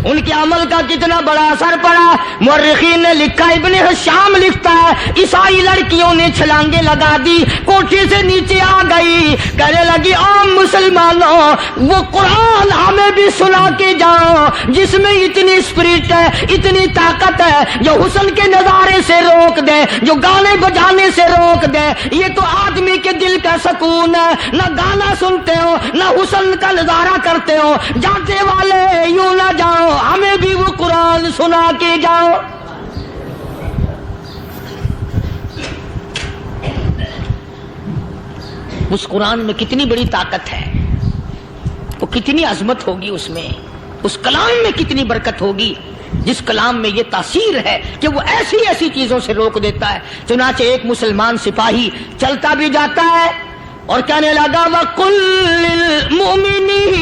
ان کے عمل کا کتنا بڑا اثر پڑا۔ مورخین نے لکھا، ابن حشام لکھتا ہے عیسائی لڑکیوں نے چھلانگے لگا دی، کوٹھی سے نیچے آ گئی، کہنے لگی عام مسلمانوں وہ قرآن ہمیں بھی سنا کے جاؤ جس میں اتنی اسپرٹ ہے، اتنی طاقت ہے، جو حسن کے نظارے سے روک دے، جو گانے بجانے سے روک دے۔ یہ تو آدمی کے دل کا سکون ہے، نہ گانا سنتے ہو نہ حسن کا نظارہ کرتے ہو، جاتے والے یوں نہ جاؤ، ہمیں بھی وہ قرآن سنا کے جاؤ۔ اس قرآن میں کتنی بڑی طاقت ہے، وہ کتنی عظمت ہوگی، اس میں اس کلام میں کتنی برکت ہوگی، جس کلام میں یہ تاثیر ہے کہ وہ ایسی ایسی چیزوں سے روک دیتا ہے۔ چنانچہ ایک مسلمان سپاہی چلتا بھی جاتا ہے اور کہنے لگا وَقُلْ لِلْمُؤْمِنِينَ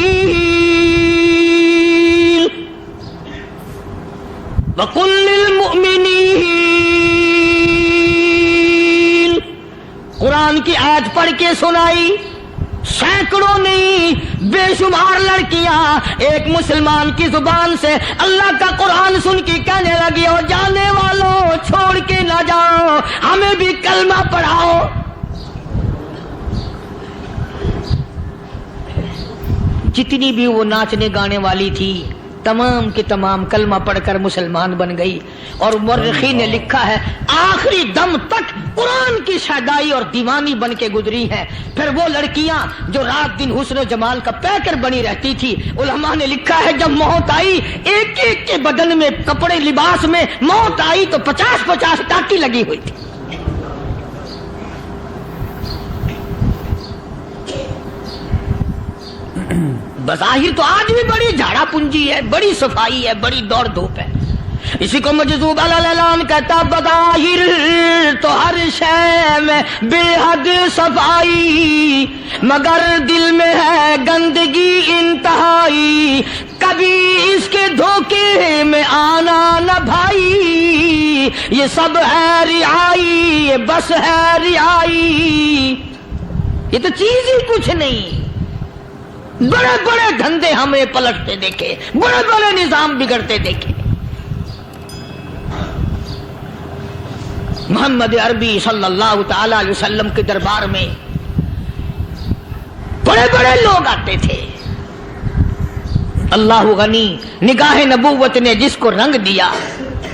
وَقُلْ لِلْمُؤْمِنِينَ، قرآن کی آیت پڑھ کے سنائی۔ سینکڑوں نہیں بے شمار لڑکیاں ایک مسلمان کی زبان سے اللہ کا قرآن سن کے کہنے لگی اور جانے والوں چھوڑ کے نہ جاؤ، ہمیں بھی کلمہ پڑھاؤ۔ جتنی بھی وہ ناچنے گانے والی تھی تمام کی تمام کلمہ پڑھ کر مسلمان بن گئی۔ اور مورخین نے لکھا ہے آخری دم تک قرآن کی شیدائی اور دیوانی بن کے گزری ہیں۔ پھر وہ لڑکیاں جو رات دن حسن و جمال کا پیکر بنی رہتی تھی، علماء نے لکھا ہے جب موت آئی ایک ایک کے بدن میں کپڑے لباس میں موت آئی تو 50-50 ٹاٹی لگی ہوئی تھی۔ بظاہر تو آج بھی بڑی جھاڑا پنجی ہے، بڑی صفائی ہے، بڑی دوڑ دھوپ ہے۔ اسی کو مجذوب الاعلام کہتا بظاہر تو ہر شے میں بے حد صفائی، مگر دل میں ہے گندگی انتہائی، کبھی اس کے دھوکے میں آنا نہ بھائی، یہ سب ہے رعائی، یہ بس ہے رعائی، یہ تو چیز ہی کچھ نہیں۔ بڑے بڑے دھندے ہمیں پلٹتے دیکھے، بڑے بڑے نظام بگڑتے دیکھے۔ محمد عربی صلی اللہ تعالی علیہ وسلم کے دربار میں بڑے بڑے لوگ آتے تھے۔ اللہ غنی، نگاہ نبوت نے جس کو رنگ دیا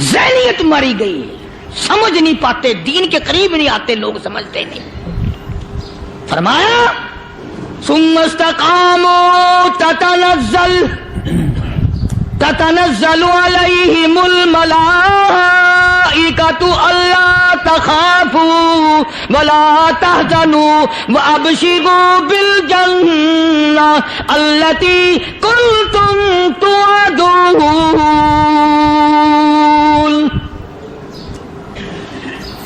ذہنیت ماری گئی, سمجھ نہیں پاتے, دین کے قریب نہیں آتے لوگ, سمجھتے نہیں. فرمایا ثم استقاموا تتنزل علیہم الملائکۃ الا تخافوا ولا تحزنوا وابشروا بالجنہ التی کنتم توعدون.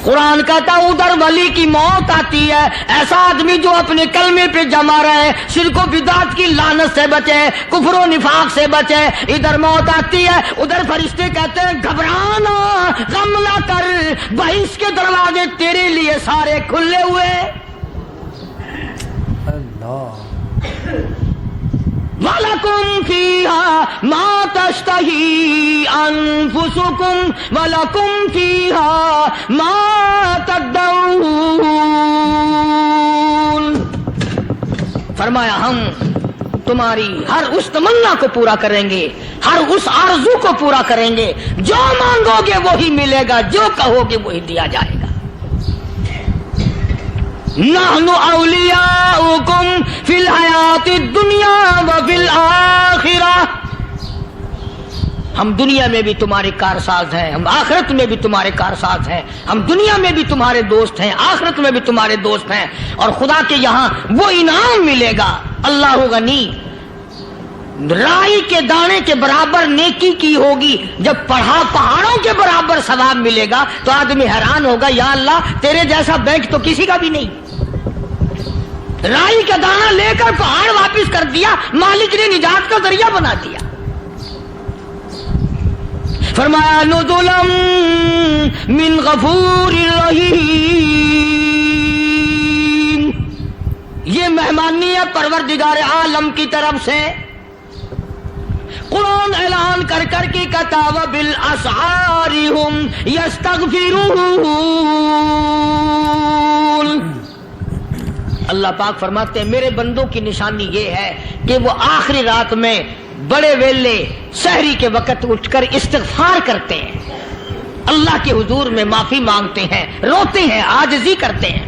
قرآن کہتا ہے ادھر ولی کی موت آتی ہے, ایسا آدمی جو اپنے کلمے پہ جمع رہے, شرک و بدعت کی لعنت سے بچے, کفر و نفاق سے بچے. ادھر موت آتی ہے, ادھر فرشتے کہتے ہیں گھبرانا, غم نہ کر, بہشت کے دروازے تیرے لیے سارے کھلے ہوئے. وَلَكُمْ فِيهَا مَا تَشْتَهِي أَنفُسُكُمْ وَلَكُمْ فِيهَا مَا تَدَّعُونَ. فرمایا ہم تمہاری ہر اس تمنا کو پورا کریں گے, ہر اس آرزو کو پورا کریں گے, جو مانگو گے وہی ملے گا, جو کہو گے وہی دیا جائے گا. نحن اولیاؤکم فی الحیات الدنیا وفی الآخرہ. ہم دنیا میں بھی تمہارے کارساز ہیں, ہم آخرت میں بھی تمہارے کارساز ہیں. ہم دنیا میں بھی تمہارے دوست ہیں, آخرت میں بھی تمہارے دوست ہیں. اور خدا کے یہاں وہ انعام ملے گا. اللہ غنی, رائی کے دانے کے برابر نیکی کی ہوگی, جب پہاڑوں کے برابر ثواب ملے گا تو آدمی حیران ہوگا, یا اللہ تیرے جیسا بینک تو کسی کا بھی نہیں. رائی کا دانہ لے کر پہاڑ واپس کر دیا, مالک نے نجات کا ذریعہ بنا دیا. فرمایا نزلا من غفور رحیم, یہ مہمانی ہے پروردگار عالم کی طرف سے. قرآن اعلان کر کر کے کہتا وبالاسحار هم یستغفرون. اللہ پاک فرماتے ہیں میرے بندوں کی نشانی یہ ہے کہ وہ آخری رات میں بڑے ویلے سحری کے وقت اٹھ کر استغفار کرتے ہیں, اللہ کے حضور میں معافی مانگتے ہیں, روتے ہیں, عاجزی کرتے ہیں.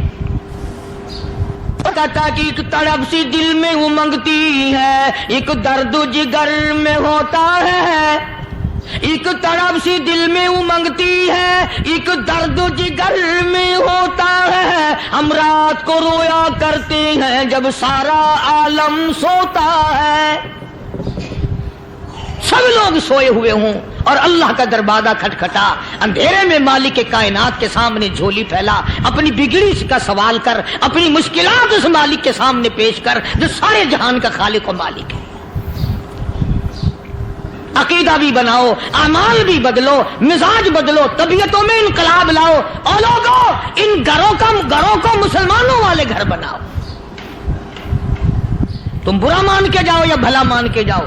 کہتا کہ ایک تڑپ سی دل میں امنگتی ہے, ایک درد جگر میں ہوتا ہے. ایک تڑپ سی دل میں امنگتی ہے, ایک درد جگر میں ہوتا ہے. ہم رات کو رویا کرتے ہیں جب سارا عالم سوتا ہے. سب لوگ سوئے ہوئے ہوں اور اللہ کا دروازہ کھٹکھٹا, اندھیرے میں مالک کے کائنات کے سامنے جھولی پھیلا, اپنی بگڑی کا سوال کر, اپنی مشکلات اس مالک کے سامنے پیش کر جو سارے جہان کا خالق و مالک ہے. عقیدہ بھی بناؤ, اعمال بھی بدلو, مزاج بدلو, طبیعتوں میں انقلاب لاؤ. اور لوگوں ان گھروں کو مسلمانوں والے گھر بناؤ. تم برا مان کے جاؤ یا بھلا مان کے جاؤ,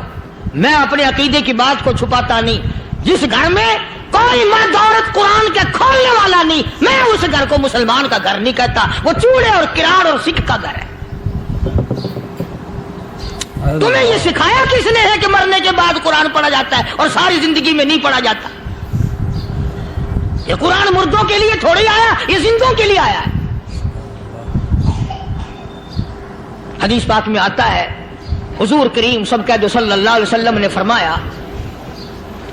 میں اپنے عقیدے کی بات کو چھپاتا نہیں. جس گھر میں کوئی مرد عورت قرآن کے کھولنے والا نہیں, میں اس گھر کو مسلمان کا گھر نہیں کہتا, وہ چوڑے اور کراڑ اور سکھ کا گھر ہے. تمہیں یہ سکھایا کس نے ہے کہ مرنے کے بعد قرآن پڑھا جاتا ہے اور ساری زندگی میں نہیں پڑھا جاتا؟ یہ قرآن مردوں کے لیے تھوڑی آیا, یہ زندوں کے لیے آیا ہے. حدیث پاک میں آتا ہے حضور کریم سب کا جو صلی اللہ علیہ وسلم نے فرمایا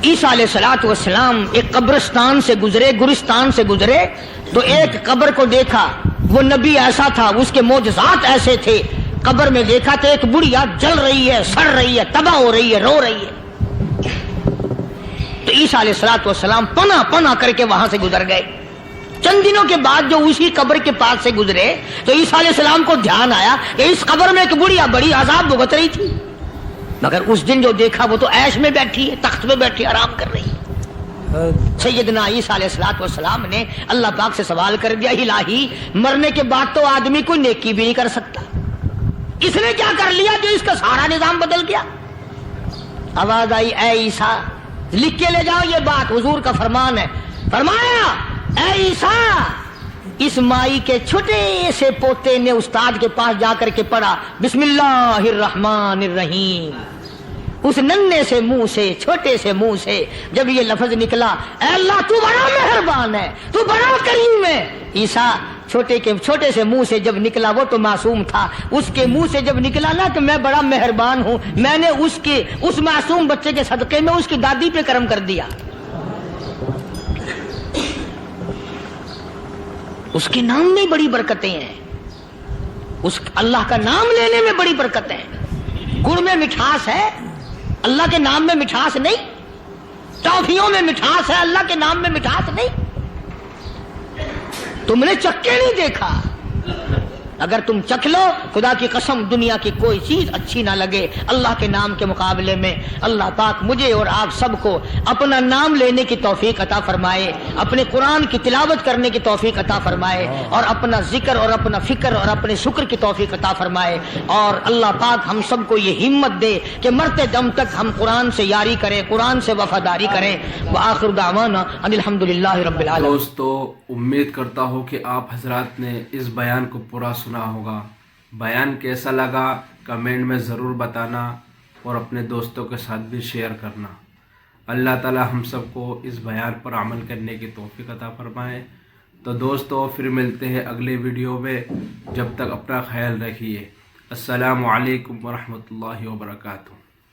عیسیٰ علیہ الصلوۃ والسلام ایک قبرستان سے گزرے, گورستان سے گزرے تو ایک قبر کو دیکھا. وہ نبی ایسا تھا, اس کے معجزات ایسے تھے. قبر میں دیکھا تو ایک بڑھیا جل رہی ہے, سڑ رہی ہے, تباہ ہو رہی ہے, رو رہی ہے. تو عیسیٰ علیہ الصلوۃ والسلام پناہ کر کے وہاں سے گزر گئے. چند دنوں کے بعد جو اسی قبر کے پاس سے گزرے تو عیسیٰ علیہ السلام کو دھیان آیا کہ اس قبر میں ایک بڑھیا بڑی عذاب بھگت رہی تھی, مگر اس دن جو دیکھا وہ تو عیش میں بیٹھی ہے, تخت میں بیٹھی آرام کر رہی ہے. سیدنا عیسیٰ علیہ الصلوۃ والسلام نے اللہ پاک سے سوال کر دیا, الہی مرنے کے بعد تو آدمی کوئی نیکی بھی نہیں کر سکتا, اس نے کیا کر لیا جو اس کا سارا نظام بدل گیا؟ آواز آئی اے عیسیٰ لکھ کے لے جاؤ یہ بات, حضور کا فرمان ہے. فرمایا اے عیسیٰ, اس مائی کے چھوٹے سے پوتے نے استاد کے پاس جا کر کے پڑھا بسم اللہ الرحمن الرحیم, اس ننھے سے منہ سے، چھوٹے سے منہ سے جب یہ لفظ نکلا، اے اللہ تو بڑا مہربان ہے، تو بڑا کریم ہے، عیسیٰ چھوٹے سے منہ سے جب نکلا، وہ تو معصوم تھا، اس کے منہ سے جب نکلا نا کہ میں بڑا مہربان ہوں، میں نے اس معصوم بچے کے صدقے میں اس کی دادی پہ کرم کر دیا، اس کے نام میں بڑی برکتیں ہیں، اس اللہ کا نام لینے میں بڑی برکتیں ہیں۔ گڑ میں مٹھاس ہے، اللہ کے نام میں مٹھاس نہیں، ٹافیوں میں مٹھاس ہے، اللہ کے نام میں مٹھاس نہیں۔ تم نے چکھ کے نہیں دیکھا، اگر تم چکھ لو، خدا کی قسم دنیا کی کوئی چیز اچھی نہ لگے اللہ کے نام کے مقابلے میں۔ اللہ پاک مجھے اور آپ سب کو اپنا نام لینے کی توفیق عطا فرمائے، اپنے قرآن کی تلاوت کرنے کی توفیق عطا فرمائے، اور اپنا ذکر اور اپنا فکر اور اپنے شکر کی توفیق عطا فرمائے، اور اللہ پاک ہم سب کو یہ ہمت دے کہ مرتے دم تک ہم قرآن سے یاری کریں، قرآن سے وفاداری کریں۔ وآخر دعوانا ان الحمدللہ رب العالمین۔ دوستو، امید کرتا ہوں کہ آپ حضرات نے اس بیان کو پورا سنا ہوگا۔ بیان کیسا لگا کمنٹ میں ضرور بتانا، اور اپنے دوستوں کے ساتھ بھی شیئر کرنا۔ اللہ تعالی ہم سب کو اس بیان پر عمل کرنے کی توفیق عطا فرمائے۔ تو دوستو پھر ملتے ہیں اگلے ویڈیو میں، جب تک اپنا خیال رکھیے۔ السلام علیکم ورحمۃ اللہ وبرکاتہ۔